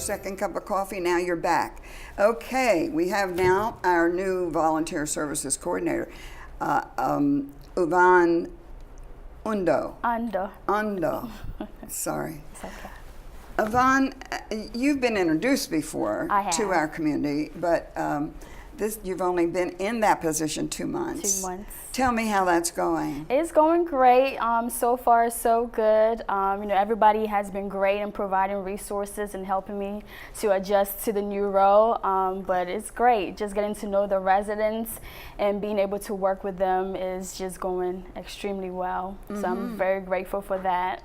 second cup of coffee. Now you're back. Okay, we have now our new volunteer services coordinator, Uvonne Andoh. Sorry. It's okay. Uvonne, you've been introduced before to our community, but you've only been in that position 2 months. 2 months. Tell me how that's going. It's going great. So far, so good. Everybody has been great in providing resources and helping me to adjust to the new role. But it's great. Just getting to know the residents and being able to work with them is just going extremely well. So I'm very grateful for that.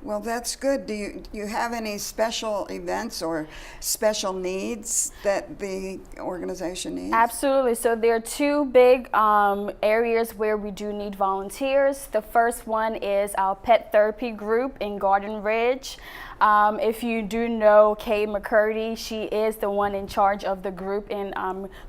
Well, that's good. Do you have any special events or special needs that the organization needs? Absolutely. So there are 2 big areas where we do need volunteers. The first one is our pet therapy group in Garden Ridge. If you do know Kay McCurdy, she is the one in charge of the group in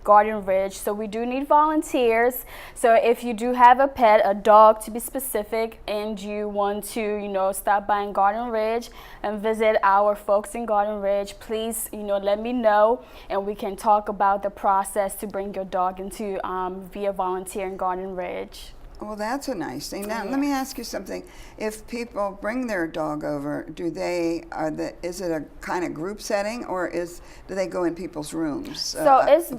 Garden Ridge. So we do need volunteers. So if you do have a pet, a dog to be specific, and you want to, stop by in Garden Ridge and visit our folks in Garden Ridge, please, let me know, and we can talk about the process to bring your dog into be a volunteer in Garden Ridge. Well, that's a nice thing. Now, let me ask you something. If people bring their dog over, is it a kind of group setting, or do they go in people's rooms? So it's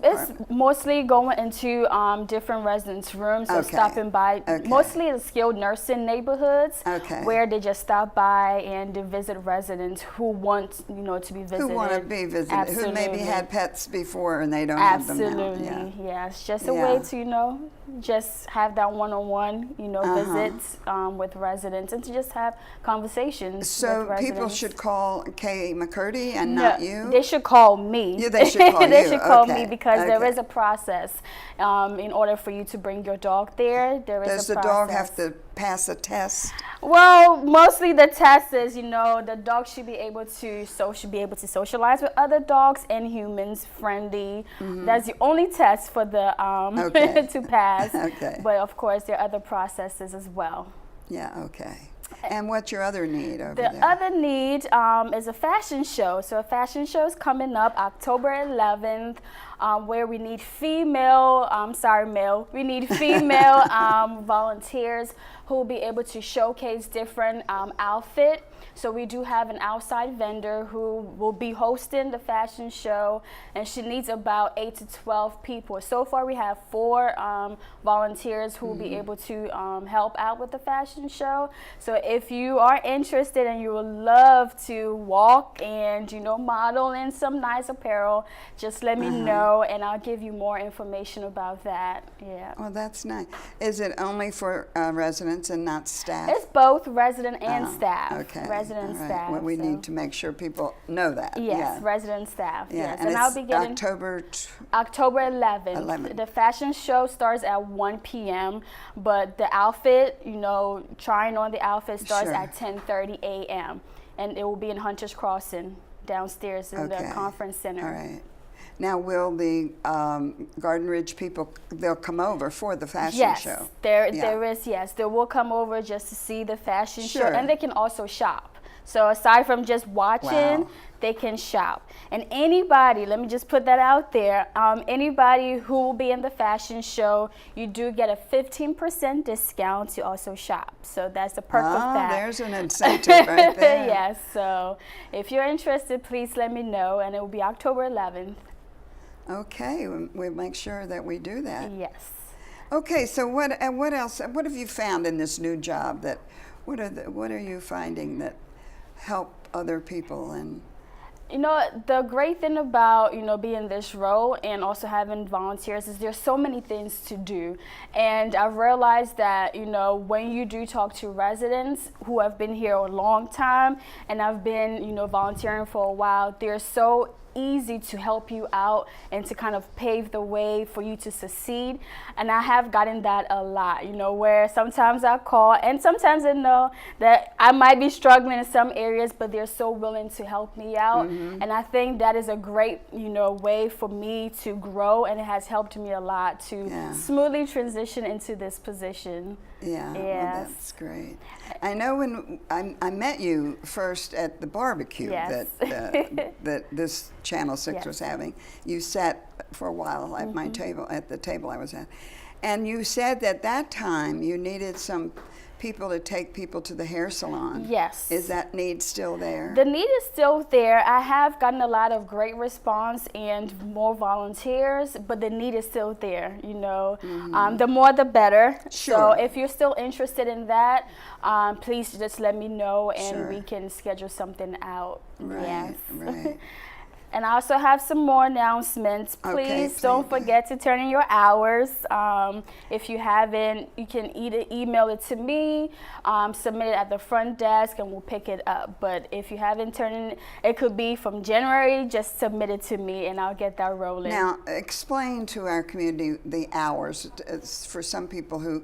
mostly going into different residents' rooms, so stopping by, mostly the skilled nursing neighborhoods, where they just stop by and to visit residents who want, to be visited. Who want to be visited, Absolutely. who maybe had pets before and they don't have them now. Absolutely, yeah. It's just a way to, just have that one-on-one, visits with residents and to just have conversations. So with people should call Kay McCurdy and not you? They should call me. Yeah, they should call They you. should call me because there is a process in order for you to bring your dog there. Does the dog have to pass a test? Well, mostly the test is, the dog should be able to socialize with other dogs and humans, friendly. That's the only test for the to pass. But of course, there are other processes as well. Yeah. Okay. And what's your other need over there? The other need is a fashion show. So a fashion show is coming up October 11th, where we need we need female volunteers who will be able to showcase different outfit. So we do have an outside vendor who will be hosting the fashion show, and she needs about 8 to 12 people. So far we have 4 volunteers who will be able to help out with the fashion show. So if you are interested and you would love to walk and model in some nice apparel, just let me know and I'll give you more information about that. Yeah. Well, that's nice. Is it only for residents and not staff? It's both resident and staff. Okay. Resident staff. Well, we need to make sure people know that. Yes, resident staff. Yeah. Yes, and I'll be getting October 11th. The fashion show starts at 1 p.m. But the outfit, trying on the outfit starts at 10:30 a.m. and it will be in Hunter's Crossing downstairs in the conference center. All right. Now, will the Garden Ridge people, they'll come over for the fashion show? Yes, they will come over just to see the fashion show, and they can also shop. So aside from just watching, they can shop. And anybody, let me just put that out there, anybody who will be in the fashion show, you do get a 15% discount to also shop. So that's the perk of that. There's an incentive right there. Yes, so if you're interested, please let me know, and it will be October 11th. Okay, we'll make sure that we do that. Yes. Okay, so what else? What have you found in this new job? What are you finding that help other people? And the great thing about being in this role and also having volunteers is there's so many things to do, and I've realized that when you do talk to residents who have been here a long time and I've been volunteering for a while, they're so easy to help you out and to kind of pave the way for you to succeed. And I have gotten that a lot, where sometimes I call and sometimes I know that I might be struggling in some areas, but they're so willing to help me out. And I think that is a great, way for me to grow, and it has helped me a lot to smoothly transition into this position. Yeah, well, Yes. that's great. I know when I met you first at the barbecue Yes. that this Channel 6 Yes. was having. You sat for a while at my table, at the table I was at, and you said that time you needed some people to take people to the hair salon. Yes. Is that need still there? The need is still there. I have gotten a lot of great response and more volunteers, but the need is still there. You know, the more the better. Sure. So if you're still interested in that, please just let me know and Sure. we can schedule something out. Right, Yes. right. And I also have some more announcements. Please don't please. forget to turn in your hours. If you haven't, you can either email it to me, submit it at the front desk, and we'll pick it up. But if you haven't turned in, it could be from January, just submit it to me and I'll get that rolling. Now, explain to our community the hours. It's for some people who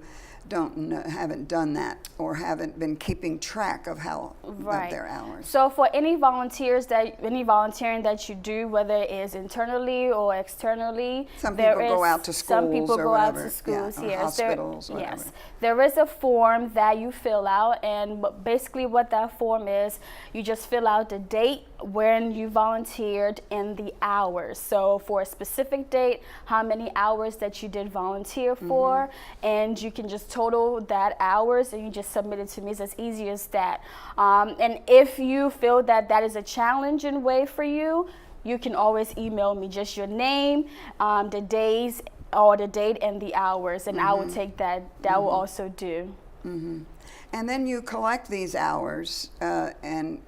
haven't done that or haven't been keeping track of of their hours. So for any volunteering that you do, whether it is internally or externally, Some people go out to schools Some people or go whatever. out to schools. Yeah, or Yes, hospitals, whatever. Yes, there is a form that you fill out, and basically what that form is, you just fill out the date when you volunteered and the hours. So for a specific date, how many hours that you did volunteer for, and you can just total that hours and you just submit it to me. It's as easy as that. And if you feel that that is a challenging way for you, you can always email me just your name, the days or the date and the hours, and I will take that. That will also do. And then you collect these hours, and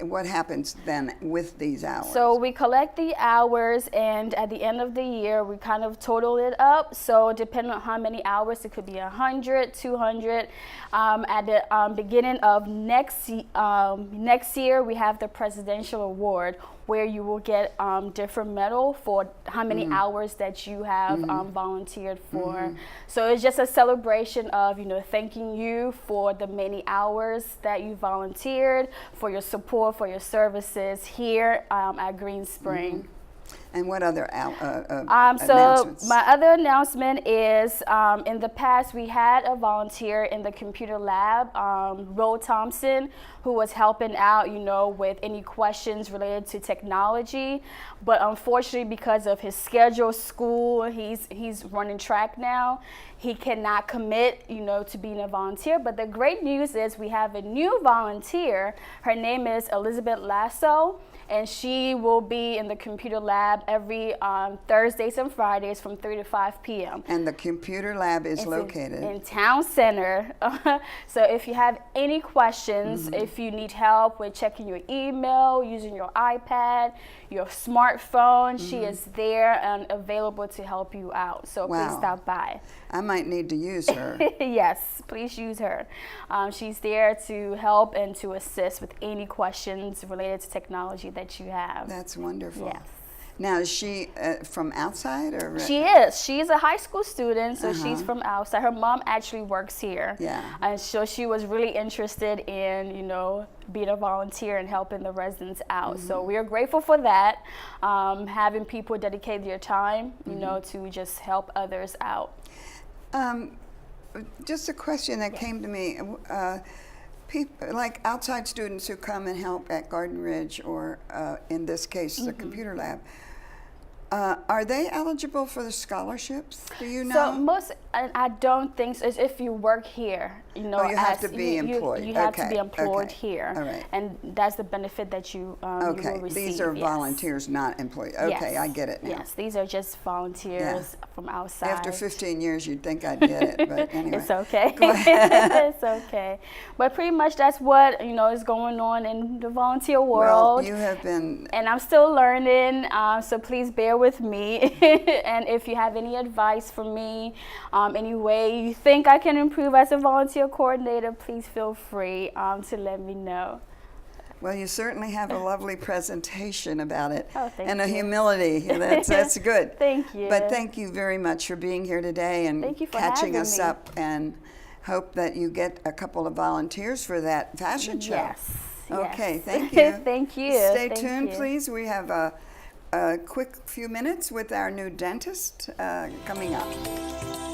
what happens then with these hours? So we collect the hours, and at the end of the year, we kind of total it up. So depending on how many hours, it could be 100, 200. At the beginning of next year, we have the Presidential Award, where you will get different medal for how many hours that you have volunteered for. So it's just a celebration of, thanking you for the many hours that you volunteered, for your support, for your services here at Green Spring. And what other So announcements? my other announcement is, in the past we had a volunteer in the computer lab, Ro Thompson, who was helping out, with any questions related to technology. But unfortunately, because of his schedule, school, he's running track now. He cannot commit, to being a volunteer. But the great news is we have a new volunteer. Her name is Elizabeth Lasso. And she will be in the computer lab every Thursdays and Fridays from 3 to 5 p.m. And the computer lab is located in Town Center. So if you have any questions, if you need help with checking your email, using your iPad, your smartphone, she is there and available to help you out. So please stop by. I might need to use her. Yes, please use her. She's there to help and to assist with any questions related to technology that you have. That's wonderful. Yes. Now, is she from outside or? She is. She's a high school student, so she's from outside. Her mom actually works here. Yeah. And so she was really interested in, being a volunteer and helping the residents out. So we are grateful for that, having people dedicate their time, to just help others out. Just a question that came to me. People, like outside students who come and help at Garden Ridge or in this case the computer lab, are they eligible for the scholarships? Do you know? So I don't think so. It's if you work here, you have to be employed. You have to be employed here. All right. And that's the benefit that you will receive. These are volunteers, not employees. Okay, Yes. I get it now. Yes, these are just volunteers from outside. After 15 years, you'd think I'd get it, but anyway. It's okay. It's okay. But pretty much that's what is going on in the volunteer world. Well, you have been. And I'm still learning, so please bear with me. And if you have any advice for me, any way you think I can improve as a volunteer coordinator, please feel free to let me know. Well, you certainly have a lovely presentation about it. Oh, thank and a you. humility. That's good. Thank you. But thank you very much for being here today and Thank you for catching having us me. up, and hope that you get a couple of volunteers for that fashion show. Yes. Okay, yes. thank you. Thank you. Stay Thank tuned, you. please. We have a quick few minutes with our new dentist coming up.